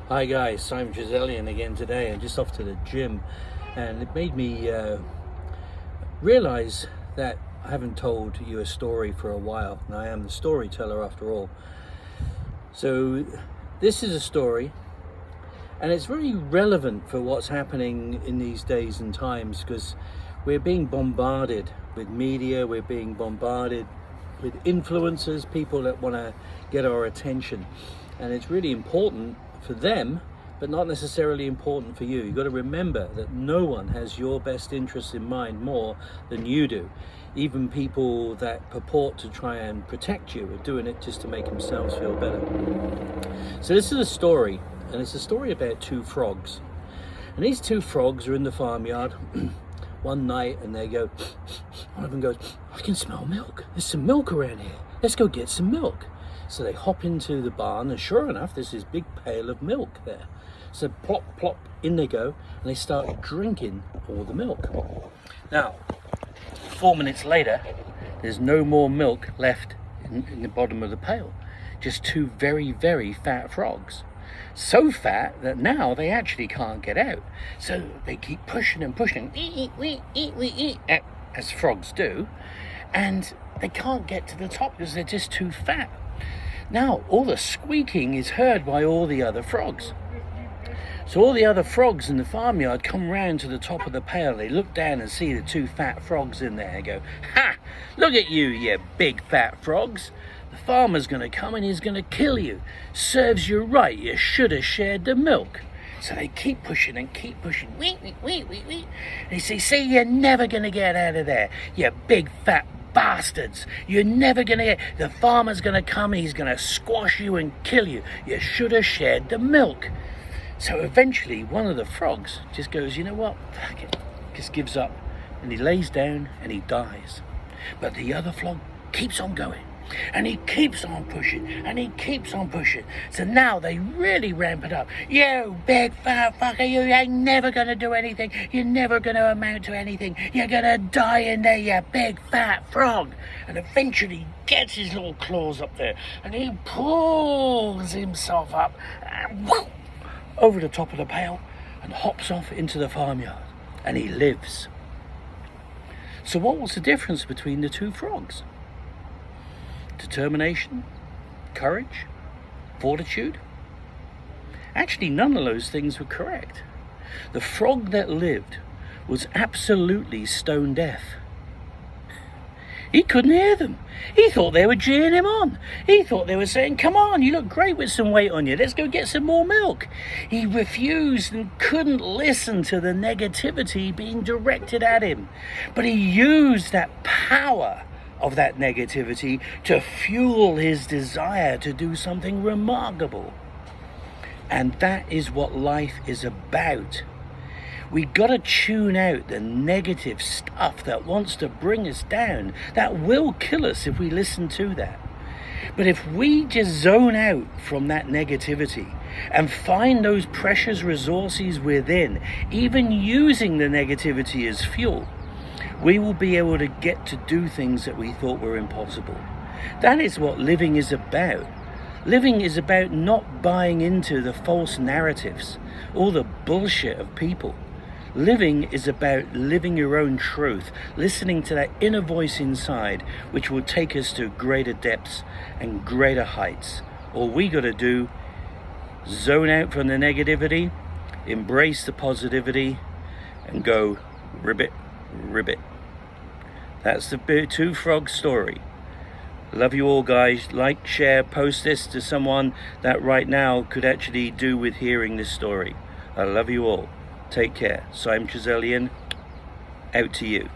Hi guys, Simon Trizelian again today, and just off to the gym, and it made me realize that I haven't told you a story for a while, and I am the storyteller after all. So this is a story, and it's very relevant for what's happening in these days and times, because we're being bombarded with media, we're being bombarded with influencers, people that want to get our attention, and it's really important for them, but not necessarily important for you. You've got to remember that no one has your best interests in mind more than you do. Even people that purport to try and protect you are doing it just to make themselves feel better. So this is a story, and it's a story about two frogs. And these two frogs are in the farmyard one night, and they go, one of them goes, I can smell milk. There's some milk around here. Let's go get some milk. So they hop into the barn, and sure enough, there's this big pail of milk there. So plop, plop, in they go, and they start drinking all the milk. Now, 4 minutes later, there's no more milk left in the bottom of the pail. Just two very, very fat frogs. So fat that now they actually can't get out. So they keep pushing and pushing, as frogs do, and they can't get to the top because they're just too fat. Now, all the squeaking is heard by all the other frogs. So all the other frogs in the farmyard come round to the top of the pail. They look down and see the two fat frogs in there and go, ha! Look at you, you big fat frogs. The farmer's going to come and he's going to kill you. Serves you right, you should have shared the milk. So they keep pushing and keep pushing. And they say, see, you're never going to get out of there, you big fat bastards. You're never going to get... The farmer's going to come, he's going to squash you and kill you. You should have shared the milk. So eventually one of the frogs just goes, you know what, fuck it, just gives up, and he lays down and he dies. But the other frog keeps on going, and he keeps on pushing, and he keeps on pushing. So now they really ramp it up. You big fat fucker, you ain't never gonna do anything. You're never gonna amount to anything. You're gonna die in there, you big fat frog. And eventually he gets his little claws up there, and he pulls himself up, and whoop, over the top of the pail, and hops off into the farmyard, and he lives. So what was the difference between the two frogs? Determination, courage, fortitude? Actually, none of those things were correct. The frog that lived was absolutely stone deaf. He couldn't hear them. He thought they were cheering him on. He thought they were saying, come on, you look great with some weight on you. Let's go get some more milk. He refused and couldn't listen to the negativity being directed at him. But he used that power of that negativity to fuel his desire to do something remarkable. And that is what life is about. We gotta tune out the negative stuff that wants to bring us down, that will kill us if we listen to that. But if we just zone out from that negativity and find those precious resources within, even using the negativity as fuel, we will be able to get to do things that we thought were impossible. That is what living is about. Living is about not buying into the false narratives, all the bullshit of people. Living is about living your own truth, listening to that inner voice inside, which will take us to greater depths and greater heights. All we got to do, zone out from the negativity, embrace the positivity, and go ribbit, ribbit. That's the two frog story. Love you all, guys. Like, share, post this to someone that right now could actually do with hearing this story. I love you all. Take care. Simon Trizelian, out to you.